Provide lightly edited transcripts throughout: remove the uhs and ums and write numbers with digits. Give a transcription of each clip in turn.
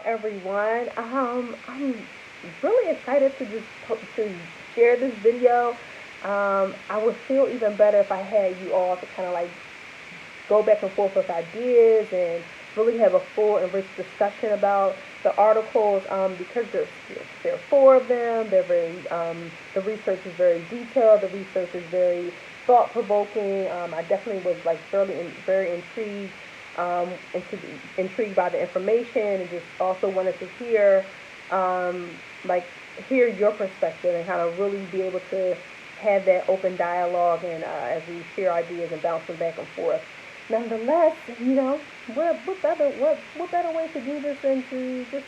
everyone. I'm really excited to to share this video. I would feel even better if I had you all to kind of like go back and forth with ideas and really have a full and rich discussion about the articles because there are four of them. They're very the research is very detailed. The research is very thought provoking. I definitely was like very intrigued intrigued by the information and just also wanted to hear um, like hear your perspective and kind of really be able to have that open dialogue and as we share ideas and bounce them back and forth. Nonetheless, what better way to do this than to just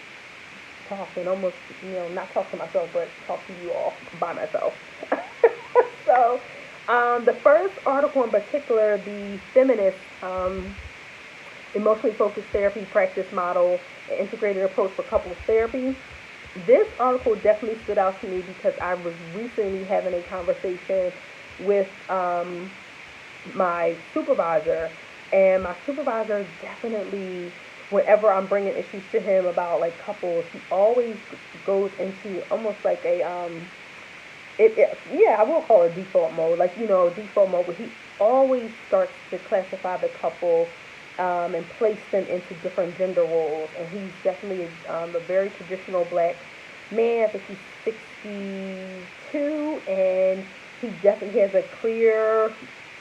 talk and almost not talk to myself but talk to you all by myself. So the first article in particular, the feminist emotionally focused therapy practice model, an integrated approach for couples therapy. This article definitely stood out to me because I was recently having a conversation with my supervisor, and my supervisor definitely, whenever I'm bringing issues to him about like couples, he always goes into almost like a yeah, I will call it default mode, like default mode, where he always starts to classify the couple and place them into different gender roles. And he's definitely a very traditional black man. I think he's 62, and he definitely has a clear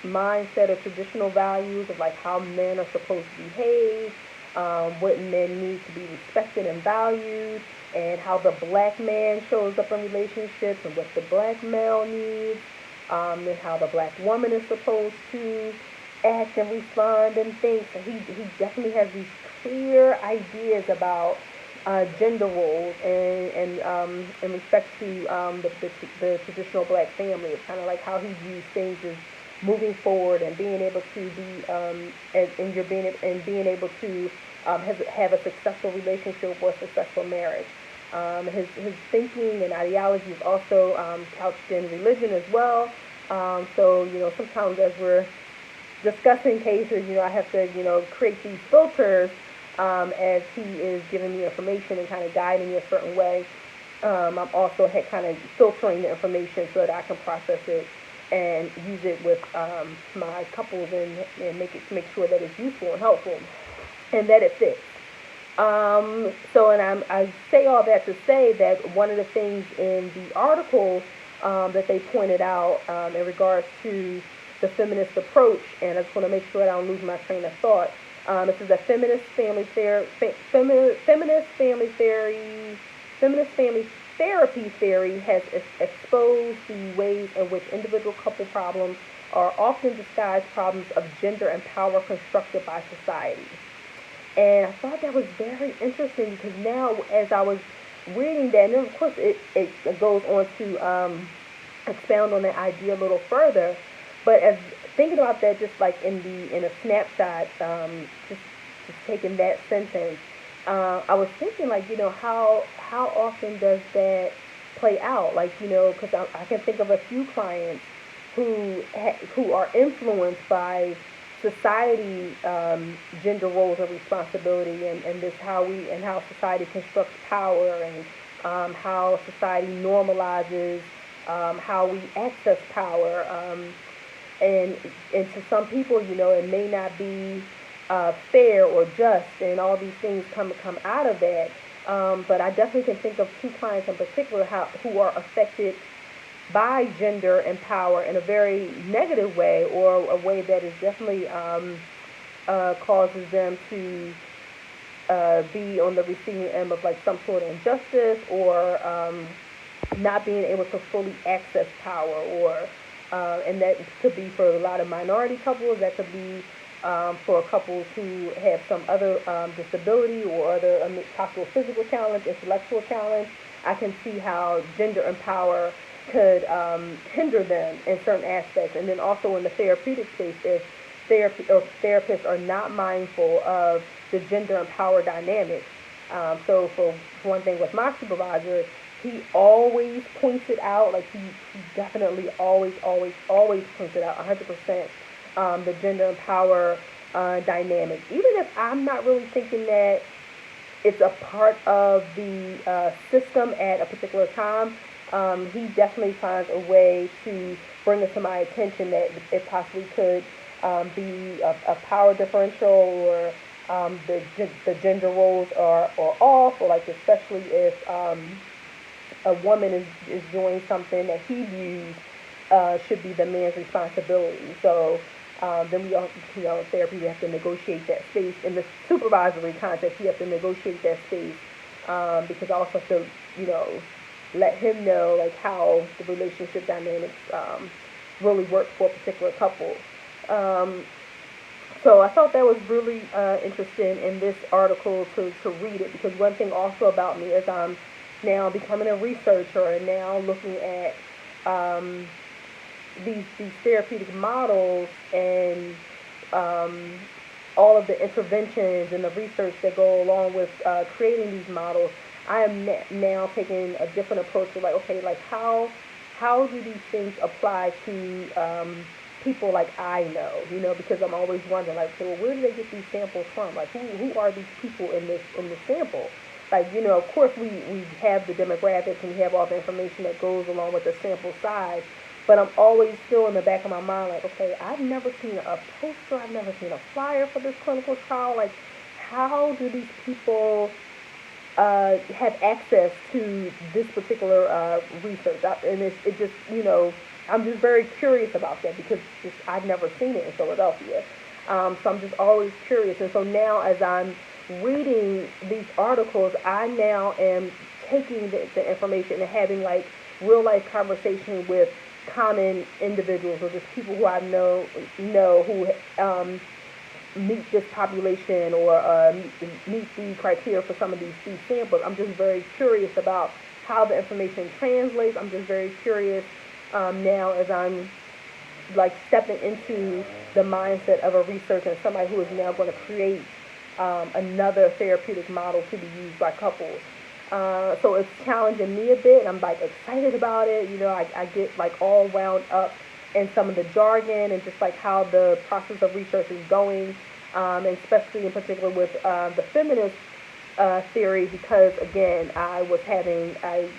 mindset of traditional values of like how men are supposed to behave, what men need to be respected and valued, and how the black man shows up in relationships and what the black male needs, and how the black woman is supposed to act and respond and think. So he definitely has these clear ideas about gender roles and in respect to the traditional black family. It's kind of like how he views things as moving forward and being able to be being able to have a successful relationship or a successful marriage. His thinking and ideology is also couched in religion as well. So sometimes as we're discussing cases, I have to create these filters as he is giving me information and kind of guiding me a certain way. I'm also kind of filtering the information so that I can process it and use it with my couples and make sure that it's useful and helpful and that it fits. I say all that to say that one of the things in the article that they pointed out in regards to the feminist approach, and I just want to make sure that I don't lose my train of thought. This is a feminist family therapy theory has exposed the ways in which individual couple problems are often disguised problems of gender and power constructed by society. And I thought that was very interesting because now, as I was reading that, and then of course it goes on to expound on that idea a little further. But as thinking about that, just like in a snapshot, just taking that sentence, I was thinking like how often does that play out? Like because I can think of a few clients who are influenced by society gender roles of responsibility and this how society constructs power and how society normalizes how we access power and to some people it may not be fair or just and all these things come out of that but I definitely can think of two clients in particular who are affected by gender and power in a very negative way or a way that is definitely causes them to be on the receiving end of like some sort of injustice or not being able to fully access power or and that could be for a lot of minority couples, that could be for couples who have some other disability or other possible physical challenge, intellectual challenge. I can see how gender and power could hinder them in certain aspects. And then also in the therapeutic space, if therapy or therapists are not mindful of the gender and power dynamics. So for one thing with my supervisor, he always points it out, like he definitely always points it out 100% the gender and power dynamic. Even if I'm not really thinking that it's a part of the system at a particular time, he definitely finds a way to bring it to my attention that it possibly could be a power differential, or the gender roles are off, or like especially if a woman is doing something that he views should be the man's responsibility. So then we all, in therapy, we have to negotiate that space. In the supervisory context, we have to negotiate that space because I also have to, let him know like how the relationship dynamics really work for a particular couple. Um, so I thought that was really interesting in this article to read it, because one thing also about me is I'm now becoming a researcher and now looking at um, these therapeutic models and um, all of the interventions and the research that go along with creating these models. I am now taking a different approach to like, okay, like how do these things apply to people like I know, because I'm always wondering like, okay, well, where do they get these samples from? Like, who are these people in this sample? Like, of course we have the demographics and we have all the information that goes along with the sample size, but I'm always still in the back of my mind like, okay, I've never seen a poster, I've never seen a flyer for this clinical trial. Like, how do these people have access to this particular research? And it just, I'm just very curious about that because I've never seen it in Philadelphia. So I'm just always curious. And so now as I'm reading these articles, I now am taking the information and having like real life conversation with common individuals or just people who I know who meet this population or meet the criteria for some of these samples. I'm just very curious about how the information translates. I'm just very curious now as I'm like stepping into the mindset of a researcher and somebody who is now going to create another therapeutic model to be used by couples. So it's challenging me a bit. I'm like excited about it. I get like all wound up in some of the jargon and just like how the process of research is going, and especially in particular with the feminist theory, because again, I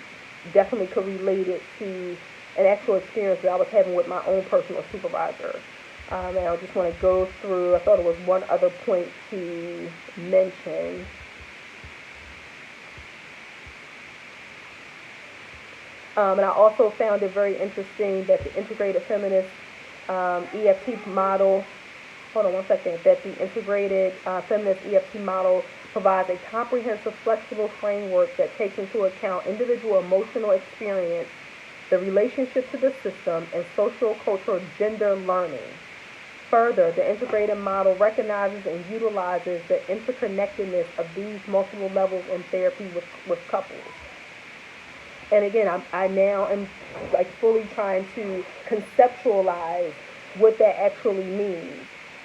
definitely could relate it to an actual experience that I was having with my own personal supervisor. And I just want to go through, I thought it was one other point to mention. And I also found it very interesting that the integrated feminist EFT model, hold on one second, that the integrated feminist EFT model provides a comprehensive, flexible framework that takes into account individual emotional experience, the relationship to the system, and social, cultural, gender learning. Further, the integrated model recognizes and utilizes the interconnectedness of these multiple levels in therapy with couples. And again, I now am like fully trying to conceptualize what that actually means.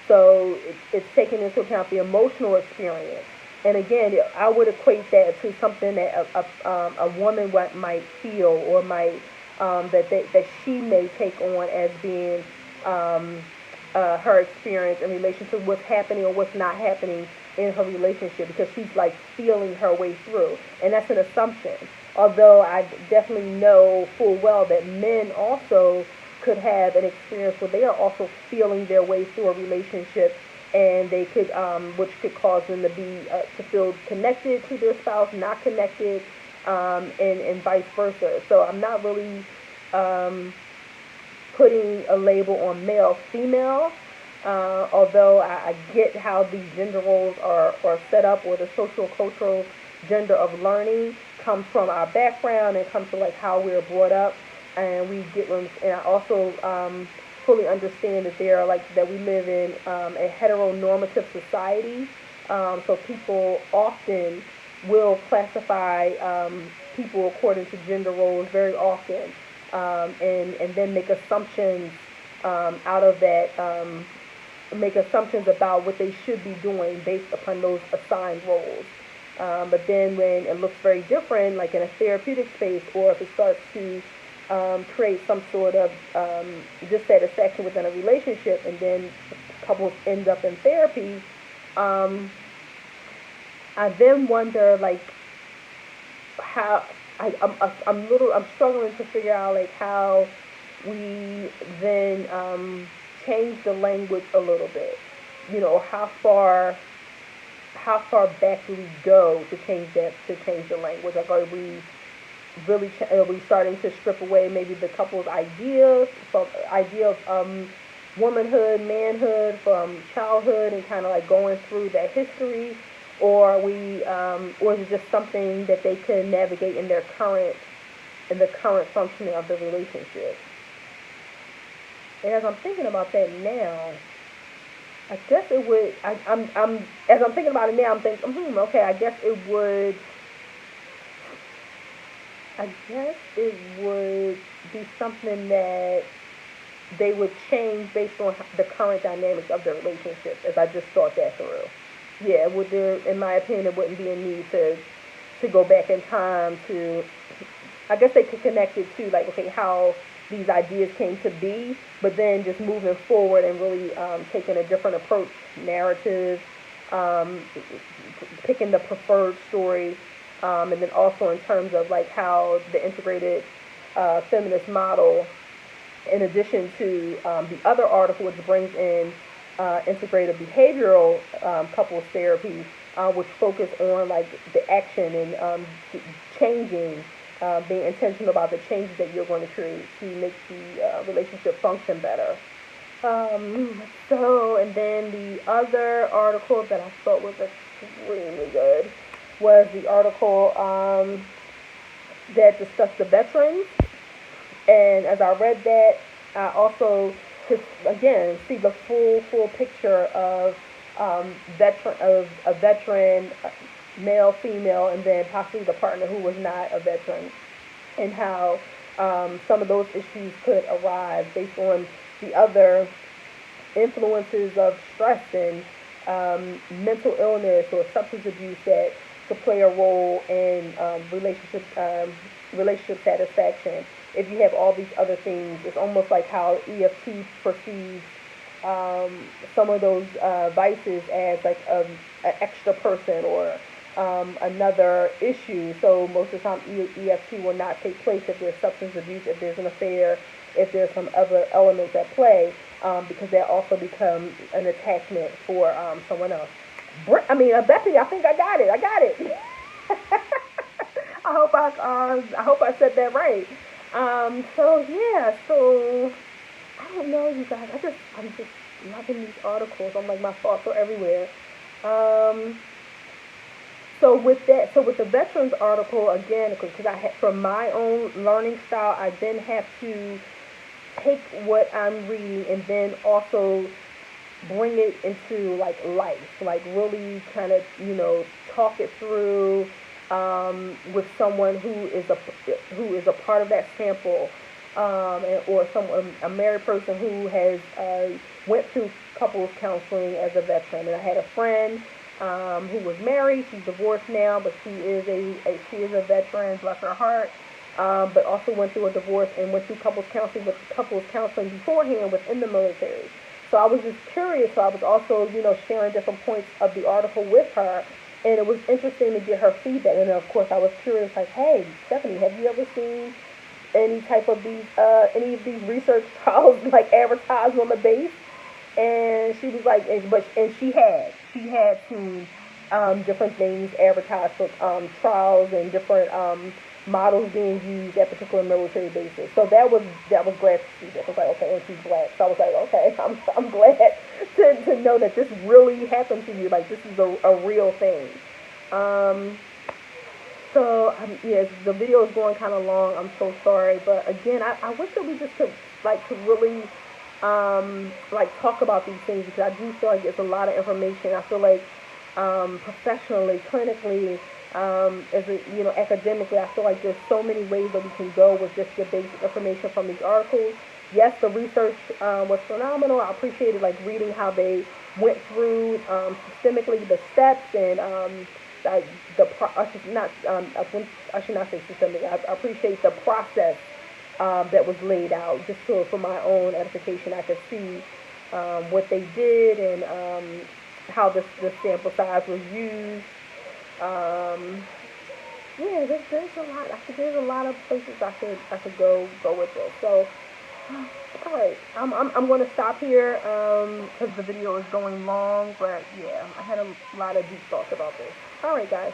So it's taking into account the emotional experience. And again, I would equate that to something that a woman might feel or might that she may take on as being her experience in relation to what's happening or what's not happening in her relationship, because she's like feeling her way through. And that's an assumption. Although I definitely know full well that men also could have an experience where they are also feeling their way through a relationship, and they could, which could cause them to feel connected to their spouse, not connected, and vice versa. So I'm not really putting a label on male, female, although I get how these gender roles are set up, or the social, cultural gender of learning comes from our background and comes from like how we're brought up, and I also fully understand that that we live in a heteronormative society, so people often will classify people according to gender roles very often, and then make assumptions out of that, make assumptions about what they should be doing based upon those assigned roles. But then when it looks very different, like in a therapeutic space, or if it starts to create some sort of dissatisfaction within a relationship, and then couples end up in therapy, I then wonder like how I'm struggling to figure out like how we then change the language a little bit. You know, how far back do we go to change the language? Like, are we really are we starting to strip away maybe the couple's ideas from idea of womanhood, manhood from childhood, and kind of like going through that history, or is it just something that they can navigate in the current functioning of the relationship? And as I'm thinking about that now, I guess it would. As I'm thinking about it now, I'm thinking, okay, I guess it would. I guess it would be something that they would change based on the current dynamics of the relationship. As I just thought that through. Yeah, would there, in my opinion, there wouldn't be a need to go back in time to. I guess they could connect it to like, okay, how these ideas came to be, but then just moving forward and really taking a different approach, narrative, um, picking the preferred story, and then also in terms of like how the integrated feminist model, in addition to the other article, which brings in integrated behavioral couples therapy, which focus on like the action and changing, being intentional about the changes that you're going to create to make the relationship function better. And then the other article that I thought was extremely good was the article that discussed the veterans. And as I read that, I also could again see the full picture of a veteran, male, female, and then possibly the partner who was not a veteran, and how some of those issues could arise based on the other influences of stress and mental illness or substance abuse that could play a role in relationship satisfaction. If you have all these other things, it's almost like how EFT perceives some of those vices as like an extra person or another issue. So most of the time, EFT will not take place if there's substance abuse, if there's an affair, if there's some other elements at play, because that also becomes an attachment for someone else. Bethany, I think I got it. I got it. I hope I said that right. So yeah, so I don't know, you guys. I'm just loving these articles. I'm like, my thoughts are everywhere. Um, so with the veterans article again, because I had from my own learning style, I then have to take what I'm reading and then also bring it into like life, like really kind of talk it through with someone who is a part of that sample, or someone a married person who has went through couples counseling as a veteran. And I had a friend who was married. She's divorced now, but she is a veteran. Bless her heart. But also went through a divorce and went through couples counseling beforehand within the military. So I was just curious. So I was also, sharing different points of the article with her, and it was interesting to get her feedback. And of course, I was curious, like, hey, Stephanie, have you ever seen any of these research trials like advertised on the base? And she was like, and she had seen different things advertised for trials and different models being used at particular military bases. So that was glad to see that. I was like, okay, and she's black. So I was like, okay, I'm glad to know that this really happened to you. Like this is a real thing. Um, yes, the video is going kind of long. I'm so sorry, but again, I wish that we just could really like talk about these things, because I do feel like it's a lot of information. I feel like professionally, clinically, academically, I feel like there's so many ways that we can go with just the basic information from these articles. Yes, the research was phenomenal. I appreciated like reading how they went through systemically the steps and like I should not say systemic. I appreciate the process that was laid out, just so for my own edification I could see what they did and how the sample size was used. Yeah, there's a lot. There's a lot of places I could go with this. So, all right, I'm going to stop here because the video is going long. But yeah, I had a lot of deep thoughts about this. All right, guys.